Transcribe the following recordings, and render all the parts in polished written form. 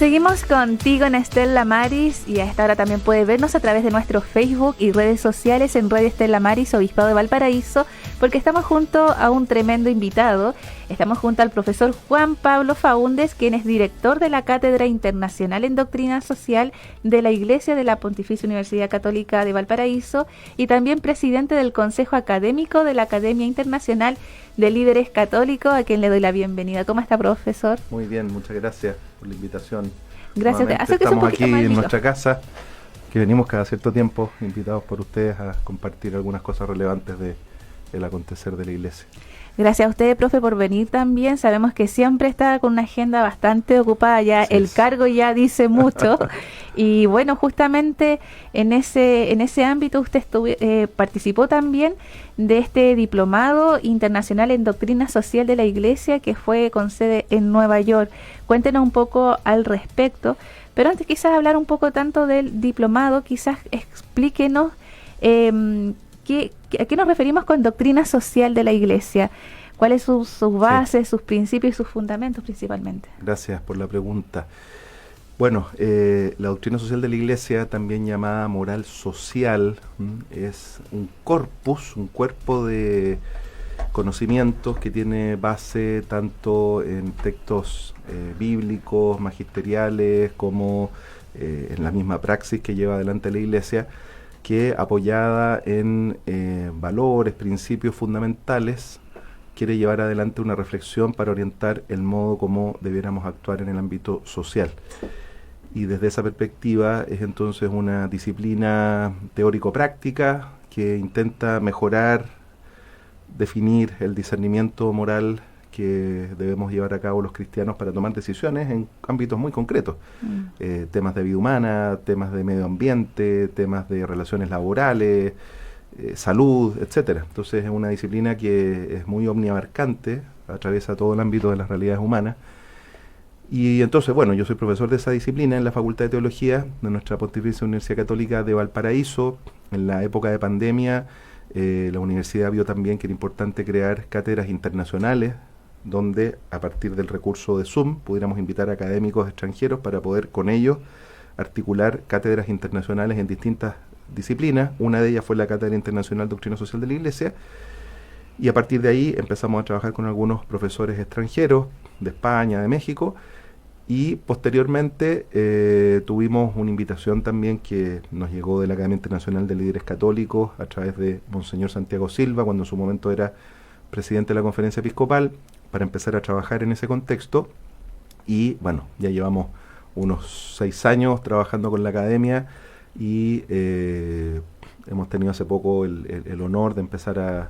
Seguimos contigo en Estela Maris y a esta hora también puede vernos a través de nuestro Facebook y redes sociales en Radio Estela Maris, Obispado de Valparaíso, porque estamos junto a un tremendo invitado. Estamos junto al profesor Juan Pablo Faúndez, quien es director de la Cátedra Internacional en Doctrina Social de la Iglesia de la Pontificia Universidad Católica de Valparaíso y también presidente del Consejo Académico de la Academia Internacional de Líderes Católicos, a quien le doy la bienvenida. ¿Cómo está, profesor? Muy bien, muchas gracias por la invitación. Gracias. Estamos aquí en nuestra casa, que venimos cada cierto tiempo invitados por ustedes a compartir algunas cosas relevantes del acontecer de la Iglesia. Gracias a ustedes, profe, por venir también. Sabemos que siempre está con una agenda bastante ocupada, ya sí, el cargo ya dice mucho. Y bueno, justamente en ese ámbito usted participó también de este diplomado internacional en doctrina social de la Iglesia que fue con sede en Nueva York. Cuéntenos un poco al respecto, pero antes quizás hablar un poco tanto del diplomado, quizás explíquenos ¿a qué nos referimos con doctrina social de la Iglesia? ¿Cuáles son sus bases, sus principios y sus fundamentos principalmente? Gracias por la pregunta. Bueno, la doctrina social de la Iglesia, también llamada moral social, es un corpus, un cuerpo de conocimientos que tiene base tanto en textos bíblicos, magisteriales, como en la misma praxis que lleva adelante la Iglesia, que apoyada en valores, principios fundamentales, quiere llevar adelante una reflexión para orientar el modo como debiéramos actuar en el ámbito social. Y desde esa perspectiva es entonces una disciplina teórico-práctica que intenta mejorar, definir el discernimiento moral que debemos llevar a cabo los cristianos para tomar decisiones en ámbitos muy concretos. Temas de vida humana, temas de medio ambiente, temas de relaciones laborales, salud, etcétera. Entonces es una disciplina que es muy omniabarcante, atraviesa todo el ámbito de las realidades humanas. Y entonces, bueno, yo soy profesor de esa disciplina en la Facultad de Teología de nuestra Pontificia Universidad Católica de Valparaíso. En la época de pandemia, la universidad vio también que era importante crear cátedras internacionales, donde a partir del recurso de Zoom pudiéramos invitar a académicos extranjeros para poder con ellos articular cátedras internacionales en distintas disciplinas. Una de ellas fue la Cátedra Internacional Doctrina Social de la Iglesia, y a partir de ahí empezamos a trabajar con algunos profesores extranjeros de España, de México, y posteriormente tuvimos una invitación también que nos llegó de la Academia Internacional de Líderes Católicos a través de Monseñor Santiago Silva, cuando en su momento era presidente de la Conferencia Episcopal, para empezar a trabajar en ese contexto. Y bueno, ya llevamos unos 6 años trabajando con la academia y hemos tenido hace poco el honor de empezar a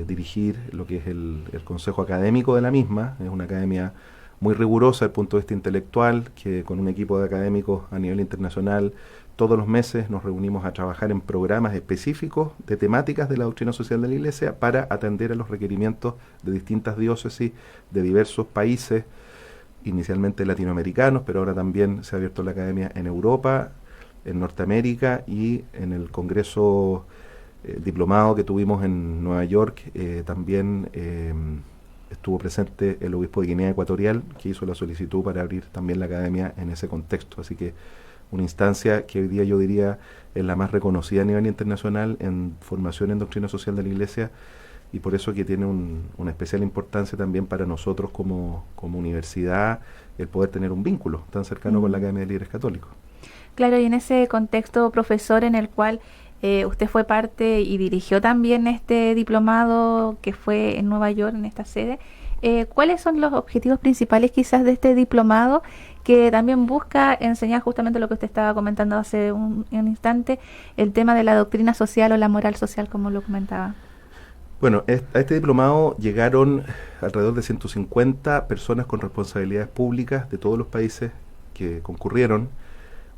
dirigir lo que es el consejo académico de la misma. Es una academia muy rigurosa desde el punto de vista intelectual, que con un equipo de académicos a nivel internacional todos los meses nos reunimos a trabajar en programas específicos de temáticas de la doctrina social de la Iglesia para atender a los requerimientos de distintas diócesis de diversos países, inicialmente latinoamericanos, pero ahora también se ha abierto la academia en Europa, en Norteamérica, y en el congreso diplomado que tuvimos en Nueva York también estuvo presente el obispo de Guinea Ecuatorial, que hizo la solicitud para abrir también la academia en ese contexto. Así que una instancia que hoy día yo diría es la más reconocida a nivel internacional en formación en doctrina social de la Iglesia, y por eso que tiene una especial importancia también para nosotros como universidad el poder tener un vínculo tan cercano con la Academia de Líderes Católicos. Claro, y en ese contexto, profesor, en el cual usted fue parte y dirigió también este diplomado que fue en Nueva York, en esta sede, ¿cuáles son los objetivos principales quizás de este diplomado, que también busca enseñar justamente lo que usted estaba comentando hace un instante, el tema de la doctrina social o la moral social, como lo comentaba? Bueno, a este diplomado llegaron alrededor de 150 personas con responsabilidades públicas de todos los países que concurrieron.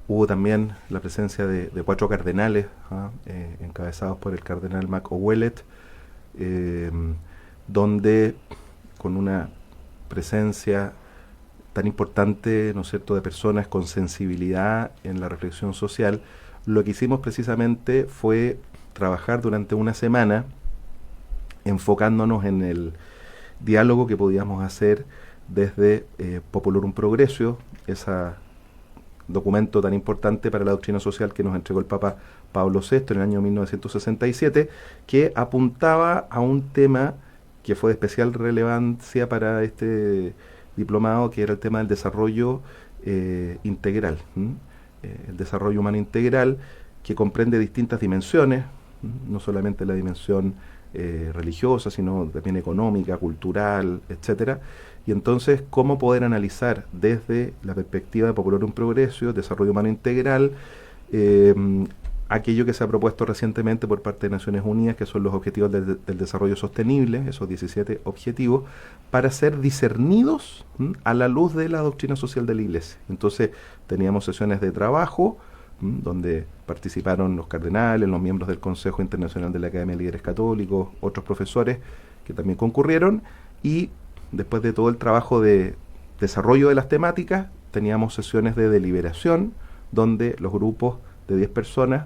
Hubo también la presencia de 4 cardenales, encabezados por el cardenal Mac Ouellet, donde con una presencia tan importante, ¿no es cierto?, de personas con sensibilidad en la reflexión social, lo que hicimos precisamente fue trabajar durante una semana enfocándonos en el diálogo que podíamos hacer desde Populorum Progressio, esa documento tan importante para la doctrina social que nos entregó el Papa Pablo VI en el año 1967, que apuntaba a un tema que fue de especial relevancia para este diplomado, que era el tema del desarrollo integral, el desarrollo humano integral, que comprende distintas dimensiones, no solamente la dimensión religiosa, sino también económica, cultural, etcétera. Y entonces, cómo poder analizar desde la perspectiva de Populorum Progressio, desarrollo humano integral, aquello que se ha propuesto recientemente por parte de Naciones Unidas, que son los objetivos del desarrollo sostenible, esos 17 objetivos, para ser discernidos a la luz de la doctrina social de la Iglesia. Entonces, teníamos sesiones de trabajo, donde participaron los cardenales, los miembros del Consejo Internacional de la Academia de Líderes Católicos, otros profesores que también concurrieron, y después de todo el trabajo de desarrollo de las temáticas, teníamos sesiones de deliberación, donde los grupos de 10 personas,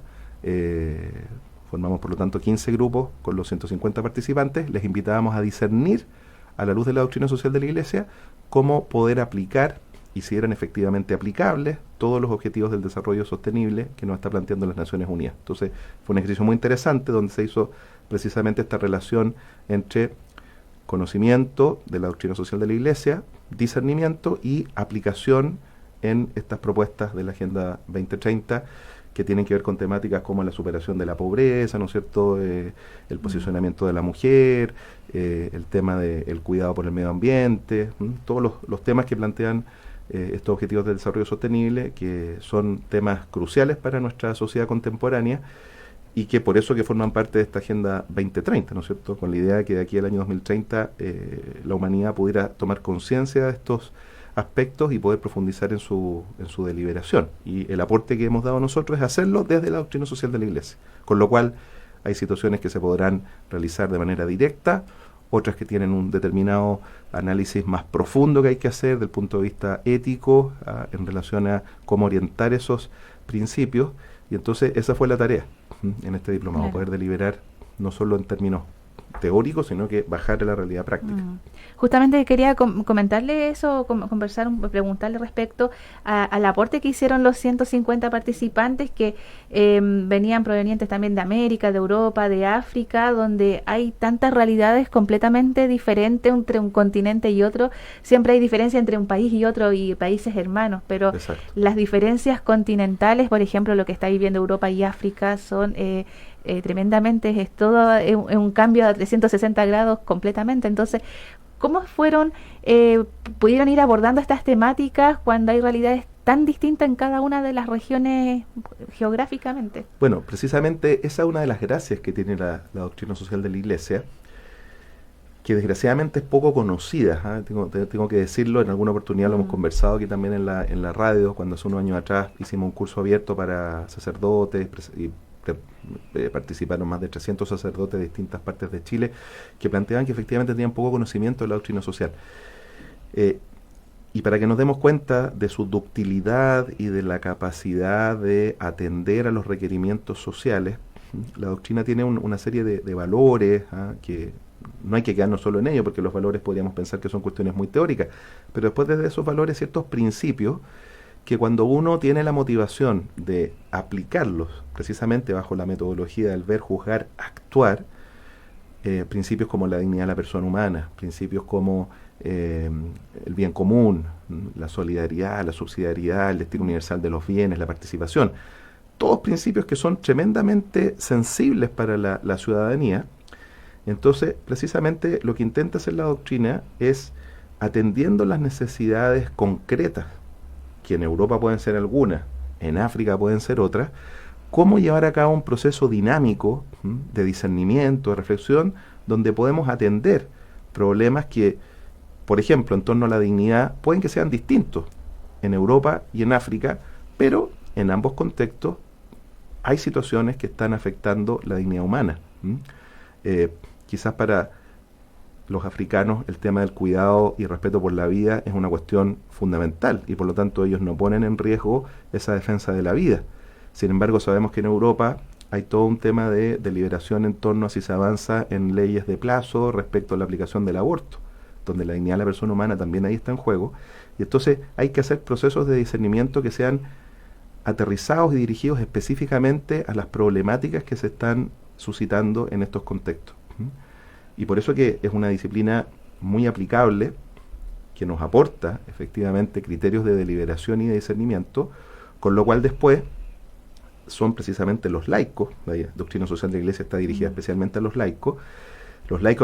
formamos por lo tanto 15 grupos con los 150 participantes, les invitábamos a discernir a la luz de la doctrina social de la Iglesia cómo poder aplicar y si eran efectivamente aplicables todos los objetivos del desarrollo sostenible que nos está planteando las Naciones Unidas. Entonces fue un ejercicio muy interesante donde se hizo precisamente esta relación entre conocimiento de la doctrina social de la Iglesia, discernimiento y aplicación en estas propuestas de la Agenda 2030 que tienen que ver con temáticas como la superación de la pobreza, ¿no es cierto?, el posicionamiento de la mujer, el tema del cuidado por el medio ambiente, todos los temas que plantean estos objetivos de desarrollo sostenible, que son temas cruciales para nuestra sociedad contemporánea y que por eso que forman parte de esta Agenda 2030, ¿no es cierto?, con la idea de que de aquí al año 2030 la humanidad pudiera tomar conciencia de estos aspectos y poder profundizar en su deliberación. Y el aporte que hemos dado nosotros es hacerlo desde la doctrina social de la Iglesia, con lo cual hay situaciones que se podrán realizar de manera directa, otras que tienen un determinado análisis más profundo que hay que hacer desde el punto de vista ético, en relación a cómo orientar esos principios, y entonces esa fue la tarea en este diplomado, poder deliberar no solo en términos teórico, sino que bajar a la realidad práctica. Justamente quería comentarle eso, preguntarle respecto al aporte que hicieron los 150 participantes que venían provenientes también de América, de Europa, de África, donde hay tantas realidades completamente diferentes entre un continente y otro. Siempre hay diferencia entre un país y otro y países hermanos, pero Exacto. Las diferencias continentales, por ejemplo, lo que está viviendo Europa y África son tremendamente, es todo un cambio a 360 grados completamente. Entonces, ¿cómo pudieron ir abordando estas temáticas cuando hay realidades tan distintas en cada una de las regiones geográficamente? Bueno, precisamente esa es una de las gracias que tiene la doctrina social de la Iglesia, que desgraciadamente es poco conocida, tengo que decirlo, en alguna oportunidad lo hemos conversado aquí también en la radio, cuando hace unos años atrás hicimos un curso abierto para sacerdotes y participaron más de 300 sacerdotes de distintas partes de Chile que planteaban que efectivamente tenían poco conocimiento de la doctrina social. Y para que nos demos cuenta de su ductilidad y de la capacidad de atender a los requerimientos sociales, la doctrina tiene una serie de valores que no hay que quedarnos solo en ello, porque los valores podríamos pensar que son cuestiones muy teóricas, pero después de esos valores ciertos principios que cuando uno tiene la motivación de aplicarlos precisamente bajo la metodología del ver, juzgar, actuar, principios como la dignidad de la persona humana, principios como el bien común, la solidaridad, la subsidiariedad, el destino universal de los bienes, la participación, todos principios que son tremendamente sensibles para la ciudadanía. Entonces, precisamente lo que intenta hacer la doctrina es, atendiendo las necesidades concretas, que en Europa pueden ser algunas, en África pueden ser otras, cómo llevar a cabo un proceso dinámico de discernimiento, de reflexión, donde podemos atender problemas que, por ejemplo, en torno a la dignidad, pueden que sean distintos en Europa y en África, pero en ambos contextos hay situaciones que están afectando la dignidad humana. Quizás para los africanos el tema del cuidado y respeto por la vida es una cuestión fundamental y por lo tanto ellos no ponen en riesgo esa defensa de la vida. Sin embargo, sabemos que en Europa hay todo un tema de deliberación en torno a si se avanza en leyes de plazo respecto a la aplicación del aborto, donde la dignidad de la persona humana también ahí está en juego, y entonces hay que hacer procesos de discernimiento que sean aterrizados y dirigidos específicamente a las problemáticas que se están suscitando en estos contextos. Y por eso que es una disciplina muy aplicable, que nos aporta efectivamente criterios de deliberación y de discernimiento, con lo cual después son precisamente los laicos, la doctrina social de la Iglesia está dirigida especialmente a los laicos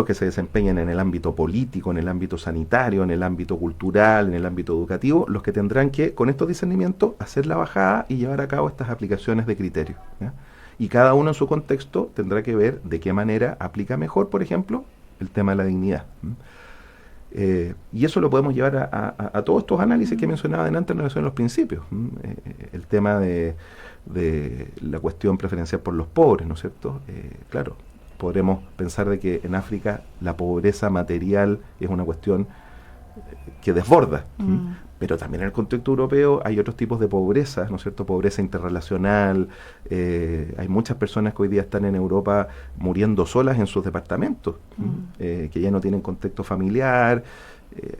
que se desempeñan en el ámbito político, en el ámbito sanitario, en el ámbito cultural, en el ámbito educativo, los que tendrán que, con estos discernimientos, hacer la bajada y llevar a cabo estas aplicaciones de criterios, ¿ya? Y cada uno en su contexto tendrá que ver de qué manera aplica mejor, por ejemplo, el tema de la dignidad. Y eso lo podemos llevar a todos estos análisis que mencionaba delante en relación a los principios. El tema de la cuestión preferencial por los pobres, ¿no es cierto? Claro, podremos pensar de que en África la pobreza material es una cuestión que desborda, pero también en el contexto europeo hay otros tipos de pobreza, ¿no es cierto? Pobreza interrelacional, hay muchas personas que hoy día están en Europa muriendo solas en sus departamentos, que ya no tienen contexto familiar,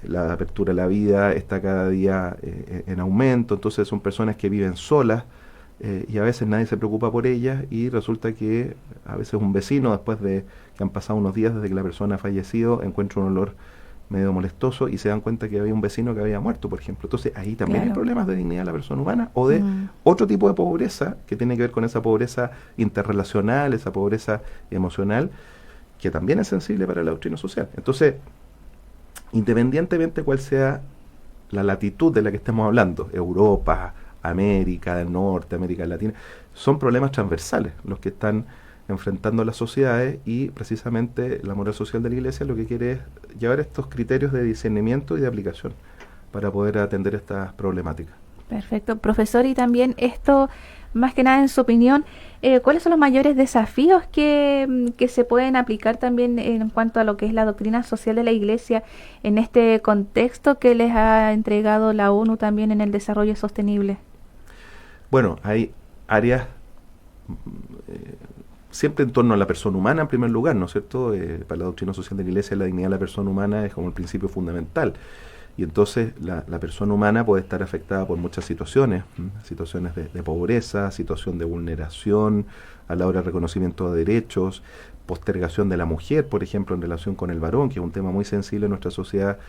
la apertura a la vida está cada día en aumento, entonces son personas que viven solas, y a veces nadie se preocupa por ellas y resulta que a veces un vecino, después de que han pasado unos días desde que la persona ha fallecido, encuentra un olor medio molestoso y se dan cuenta que había un vecino que había muerto, por ejemplo. Entonces ahí también hay problemas de dignidad de la persona humana o de otro tipo de pobreza que tiene que ver con esa pobreza interrelacional, esa pobreza emocional, que también es sensible para la doctrina social. Entonces, independientemente cuál sea la latitud de la que estemos hablando, Europa, América del Norte, América Latina, son problemas transversales los que están enfrentando las sociedades, y precisamente la moral social de la Iglesia lo que quiere es llevar estos criterios de discernimiento y de aplicación para poder atender estas problemáticas. Perfecto, profesor, y también esto, más que nada en su opinión, ¿cuáles son los mayores desafíos que se pueden aplicar también en cuanto a lo que es la doctrina social de la Iglesia en este contexto que les ha entregado la ONU también en el desarrollo sostenible? Bueno, hay áreas siempre en torno a la persona humana en primer lugar, ¿no es cierto? Para la doctrina social de la Iglesia la dignidad de la persona humana es como el principio fundamental. Y entonces la persona humana puede estar afectada por muchas situaciones, situaciones de pobreza, situación de vulneración a la hora de reconocimiento de derechos, postergación de la mujer, por ejemplo, en relación con el varón, que es un tema muy sensible en nuestra sociedad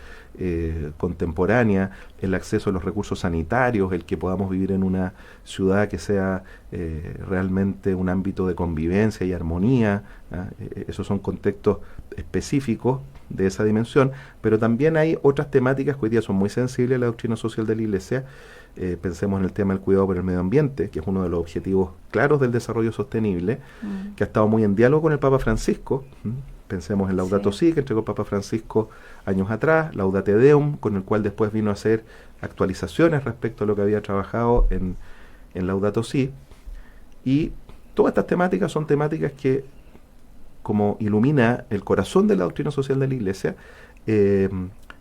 contemporánea, el acceso a los recursos sanitarios, el que podamos vivir en una ciudad que sea realmente un ámbito de convivencia y armonía, esos son contextos específicos de esa dimensión, pero también hay otras temáticas que hoy día son muy sensibles a la doctrina social de la Iglesia. Pensemos en el tema del cuidado por el medio ambiente, que es uno de los objetivos claros del desarrollo sostenible, que ha estado muy en diálogo con el Papa Francisco. Pensemos en Laudato Si, que entregó el Papa Francisco años atrás, Laudate Deum, con el cual después vino a hacer actualizaciones respecto a lo que había trabajado en Laudato Si. Y todas estas temáticas son temáticas que, como ilumina el corazón de la doctrina social de la Iglesia,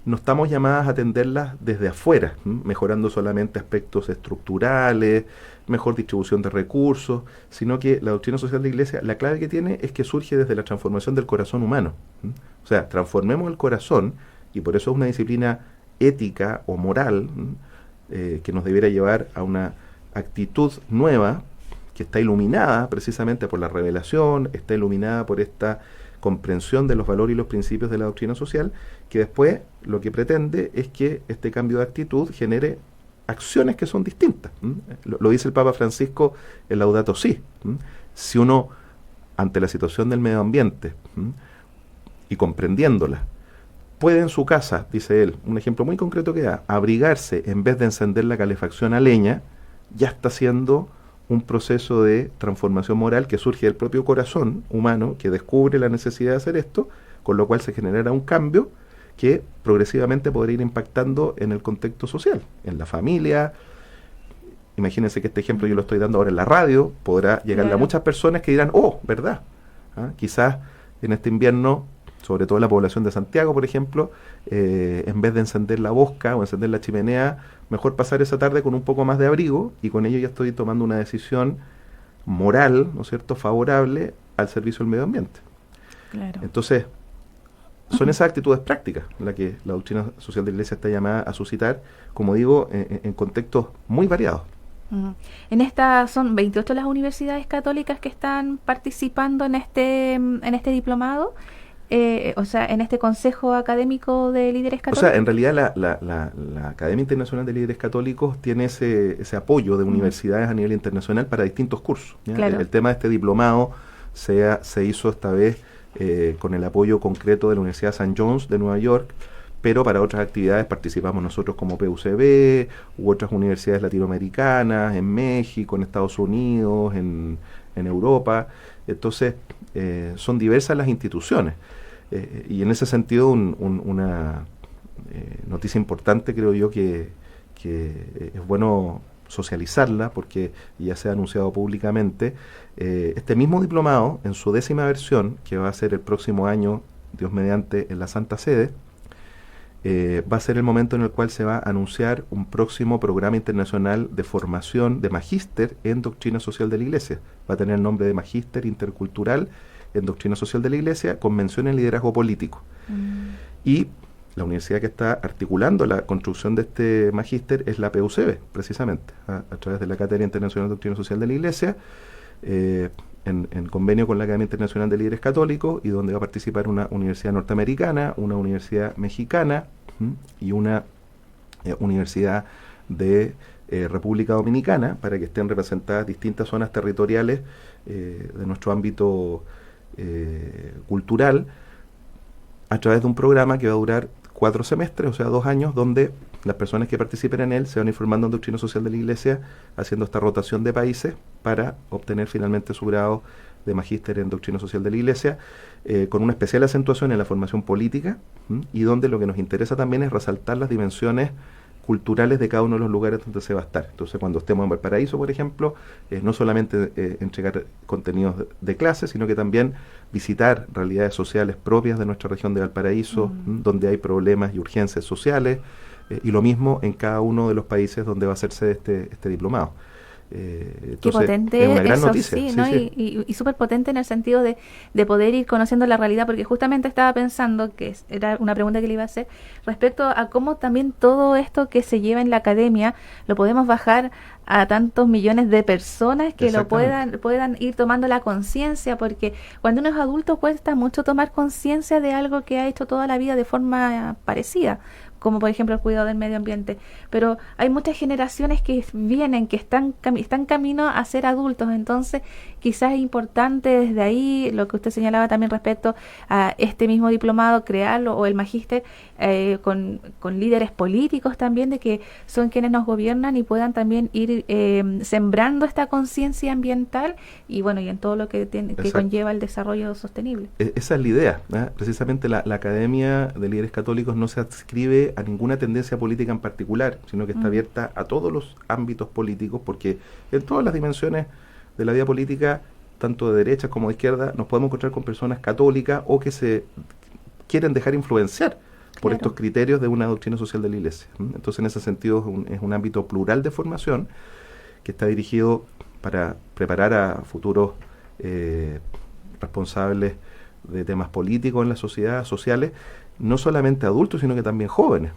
no estamos llamadas a atenderlas desde afuera, mejorando solamente aspectos estructurales, mejor distribución de recursos, sino que la doctrina social de la Iglesia, la clave que tiene es que surge desde la transformación del corazón humano. O sea, transformemos el corazón, y por eso es una disciplina ética o moral que nos debiera llevar a una actitud nueva, que está iluminada precisamente por la revelación, está iluminada por esta comprensión de los valores y los principios de la doctrina social, que después lo que pretende es que este cambio de actitud genere acciones que son distintas. Lo dice el Papa Francisco en Laudato Si. Si uno, ante la situación del medio ambiente y comprendiéndola, puede en su casa, dice él, un ejemplo muy concreto que da, abrigarse en vez de encender la calefacción a leña, ya está haciendo un proceso de transformación moral que surge del propio corazón humano, que descubre la necesidad de hacer esto, con lo cual se generará un cambio que progresivamente podrá ir impactando en el contexto social, en la familia. Imagínense que este ejemplo yo lo estoy dando ahora en la radio, podrá llegarle a muchas personas que dirán, oh, ¿verdad? Quizás en este invierno, sobre todo la población de Santiago, por ejemplo, en vez de encender la bosca o encender la chimenea, mejor pasar esa tarde con un poco más de abrigo, y con ello ya estoy tomando una decisión moral, ¿no es cierto?, favorable al servicio del medio ambiente. Claro. Entonces, son esas actitudes prácticas las que la doctrina social de la Iglesia está llamada a suscitar, como digo, en contextos muy variados. Mm. En esta son 28 las universidades católicas que están participando en este diplomado, o sea, en este Consejo Académico de Líderes O sea, Católicos. en realidad la Academia Internacional de Líderes Católicos tiene ese apoyo de universidades a nivel internacional para distintos cursos, ¿ya? Claro. El tema de este diplomado se hizo esta vez con el apoyo concreto de la Universidad St. John's de Nueva York, pero para otras actividades participamos nosotros como PUCB u otras universidades latinoamericanas, en México, en Estados Unidos, en Europa. Entonces, son diversas las instituciones. Y en ese sentido, una noticia importante, creo yo, que es bueno socializarla, porque ya se ha anunciado públicamente. Este mismo diplomado, en su 10ª versión, que va a ser el próximo año, Dios mediante, en la Santa Sede, va a ser el momento en el cual se va a anunciar un próximo programa internacional de formación de magíster en doctrina social de la Iglesia. Va a tener el nombre de Magíster Intercultural en Doctrina Social de la Iglesia, con mención en liderazgo político. Y la universidad que está articulando la construcción de este magíster es la PUCB, precisamente, a través de la Cátedra Internacional de Doctrina Social de la Iglesia, en convenio con la Academia Internacional de Líderes Católicos, y donde va a participar una universidad norteamericana, una universidad mexicana y una universidad de República Dominicana, para que estén representadas distintas zonas territoriales de nuestro ámbito cultural, a través de un programa que va a durar 4 semestres, o sea, 2 años, donde las personas que participen en él se van informando en doctrina social de la Iglesia, haciendo esta rotación de países para obtener finalmente su grado de magíster en doctrina social de la Iglesia, con una especial acentuación en la formación política, y donde lo que nos interesa también es resaltar las dimensiones culturales de cada uno de los lugares donde se va a estar. Entonces, cuando estemos en Valparaíso, por ejemplo, no solamente entregar contenidos de clase, sino que también visitar realidades sociales propias de nuestra región de Valparaíso, donde hay problemas y urgencias sociales, y lo mismo en cada uno de los países donde va a hacerse este diplomado. Qué potente es una gran eso, noticia. sí, ¿no? Y súper potente en el sentido de poder ir conociendo la realidad, porque justamente estaba pensando, era una pregunta que le iba a hacer, respecto a cómo también todo esto que se lleva en la academia lo podemos bajar a tantos millones de personas que lo puedan ir tomando la conciencia, porque cuando uno es adulto cuesta mucho tomar conciencia de algo que ha hecho toda la vida de forma parecida, como por ejemplo el cuidado del medio ambiente, pero hay muchas generaciones que vienen, que están camino a ser adultos, entonces quizás es importante desde ahí, lo que usted señalaba también respecto a este mismo diplomado, crearlo, o el magíster, con líderes políticos también, de que son quienes nos gobiernan y puedan también ir sembrando esta conciencia ambiental y bueno, y en todo lo que conlleva el desarrollo sostenible. Esa es la idea, ¿eh? Precisamente la Academia de Líderes Católicos no se adscribe a ninguna tendencia política en particular, sino que está abierta a todos los ámbitos políticos, porque en todas las dimensiones de la vida política, tanto de derecha como de izquierda, nos podemos encontrar con personas católicas o que se quieren dejar influenciar por estos criterios de una doctrina social de la Iglesia. Entonces, en ese sentido, es un ámbito plural de formación que está dirigido para preparar a futuros responsables de temas políticos en la sociedad, sociales, no solamente adultos, sino que también jóvenes.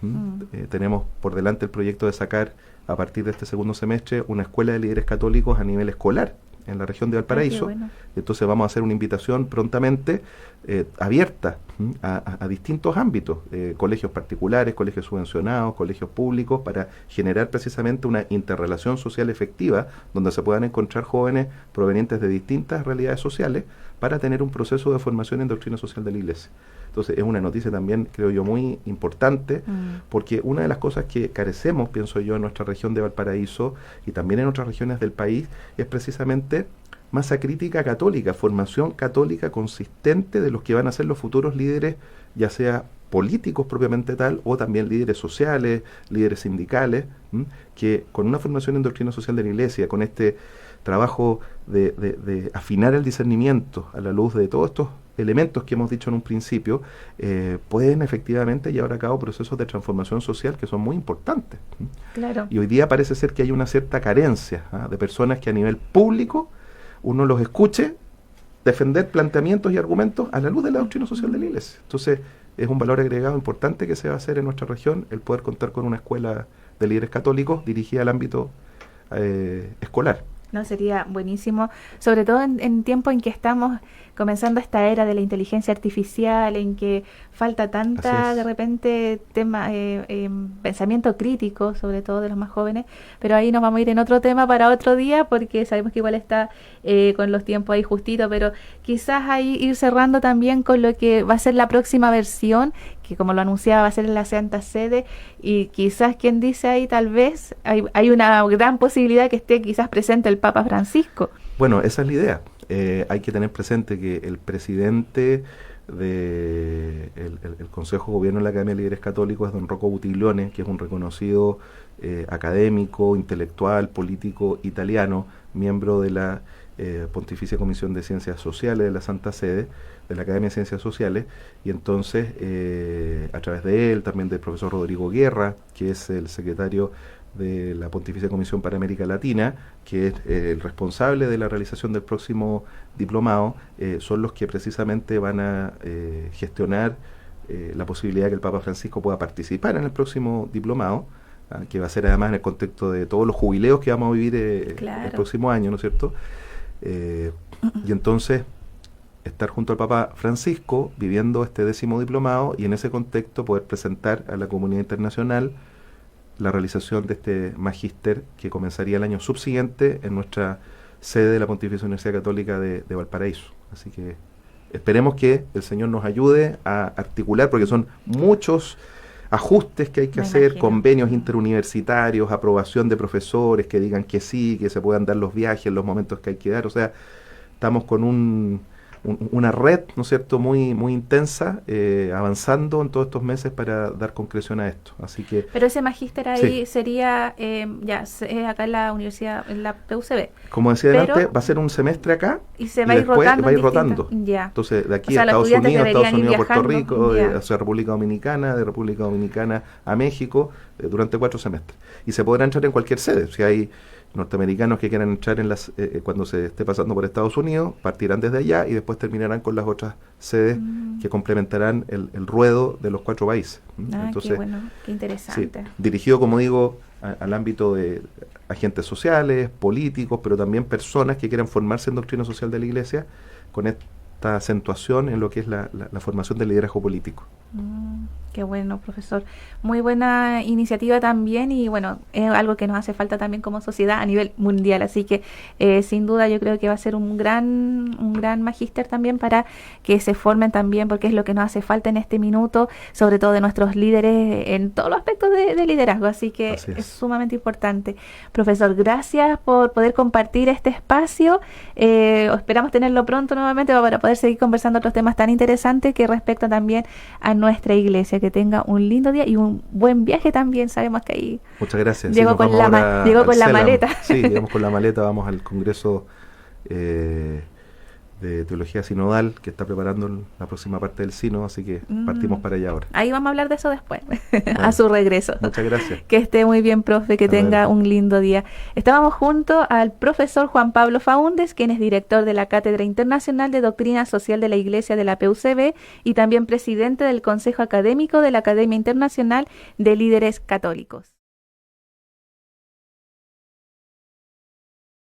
Tenemos por delante el proyecto de sacar, a partir de este segundo semestre, una escuela de líderes católicos a nivel escolar en la región de Valparaíso. Bueno. Entonces vamos a hacer una invitación prontamente abierta a distintos ámbitos, colegios particulares, colegios subvencionados, colegios públicos, para generar precisamente una interrelación social efectiva donde se puedan encontrar jóvenes provenientes de distintas realidades sociales para tener un proceso de formación en doctrina social de la Iglesia. Entonces es una noticia también, creo yo, muy importante, porque una de las cosas que carecemos, pienso yo, en nuestra región de Valparaíso y también en otras regiones del país, es precisamente masa crítica católica, formación católica consistente de los que van a ser los futuros líderes, ya sea políticos propiamente tal, o también líderes sociales, líderes sindicales, que con una formación en doctrina social de la Iglesia, con este trabajo de afinar el discernimiento a la luz de todos estos elementos que hemos dicho en un principio, pueden efectivamente llevar a cabo procesos de transformación social que son muy importantes. Claro. Y hoy día parece ser que hay una cierta carencia de personas que a nivel público uno los escuche defender planteamientos y argumentos a la luz de la doctrina social de la Iglesia. Entonces es un valor agregado importante que se va a hacer en nuestra región, el poder contar con una escuela de líderes católicos dirigida al ámbito escolar. No, sería buenísimo, sobre todo en tiempo en que estamos comenzando esta era de la inteligencia artificial, en que falta tanta, de repente, pensamiento crítico, sobre todo de los más jóvenes, pero ahí nos vamos a ir en otro tema para otro día, porque sabemos que igual está con los tiempos ahí justito, pero quizás ahí ir cerrando también con lo que va a ser la próxima versión, que como lo anunciaba va a ser en la Santa Sede, y quizás quien dice ahí tal vez hay una gran posibilidad que esté quizás presente el Papa Francisco. Bueno, esa es la idea. Hay que tener presente que el presidente del el Consejo de Gobierno de la Academia de Líderes Católicos es don Rocco Buttiglione, que es un reconocido académico, intelectual, político italiano, miembro de la Pontificia Comisión de Ciencias Sociales de la Santa Sede, de la Academia de Ciencias Sociales, y entonces a través de él, también del profesor Rodrigo Guerra, que es el secretario de la Pontificia Comisión para América Latina, que es el responsable de la realización del próximo diplomado, son los que precisamente van a gestionar la posibilidad de que el Papa Francisco pueda participar en el próximo diplomado, que va a ser además en el contexto de todos los jubileos que vamos a vivir el próximo año, ¿no es cierto? Y entonces estar junto al Papa Francisco viviendo este 10º diplomado y en ese contexto poder presentar a la comunidad internacional la realización de este magíster que comenzaría el año subsiguiente en nuestra sede de la Pontificia Universidad Católica de Valparaíso. Así que esperemos que el Señor nos ayude a articular, porque son muchos ajustes que hay que hacer, convenios interuniversitarios, aprobación de profesores que digan que sí, que se puedan dar los viajes en los momentos que hay que dar. O sea, estamos con una red, ¿no es cierto?, muy muy intensa, avanzando en todos estos meses para dar concreción a esto. Así que. Pero ese magíster ahí sería acá en la universidad, en la PUCB. Como decía antes, va a ser un semestre acá y se va a ir rotando. Va a ir rotando. Ya. Entonces, de aquí a Estados Unidos, Puerto Rico, hacia República Dominicana, de República Dominicana a México, durante 4 semestres. Y se podrá entrar en cualquier sede. Si hay norteamericanos que quieran entrar en cuando se esté pasando por Estados Unidos, partirán desde allá y después terminarán con las otras sedes que complementarán el ruedo de los 4 países. Entonces, qué bueno, qué interesante. Sí, dirigido, como digo, al ámbito de agentes sociales, políticos, pero también personas que quieran formarse en doctrina social de la Iglesia, con esta acentuación en lo que es la formación del liderazgo político. Qué bueno, profesor. Muy buena iniciativa también, y bueno, es algo que nos hace falta también como sociedad a nivel mundial, así que sin duda yo creo que va a ser un gran magíster también para que se formen también, porque es lo que nos hace falta en este minuto, sobre todo de nuestros líderes en todos los aspectos de liderazgo, así que es sumamente importante. Profesor, gracias por poder compartir este espacio, esperamos tenerlo pronto nuevamente para poder seguir conversando otros temas tan interesantes que respectan también a nuestra iglesia. Que tenga un lindo día y un buen viaje también. Sabemos que ahí muchas gracias. Llegó con la maleta. Sí, llegamos con la maleta, vamos al Congreso de Teología Sinodal que está preparando la próxima parte del Sino, así que partimos para allá ahora. Ahí vamos a hablar de eso después, a su regreso. Muchas gracias. Que esté muy bien, profe, que tenga un lindo día. Estábamos junto al profesor Juan Pablo Faúndez, quien es director de la Cátedra Internacional de Doctrina Social de la Iglesia de la PUCB y también presidente del Consejo Académico de la Academia Internacional de Líderes Católicos.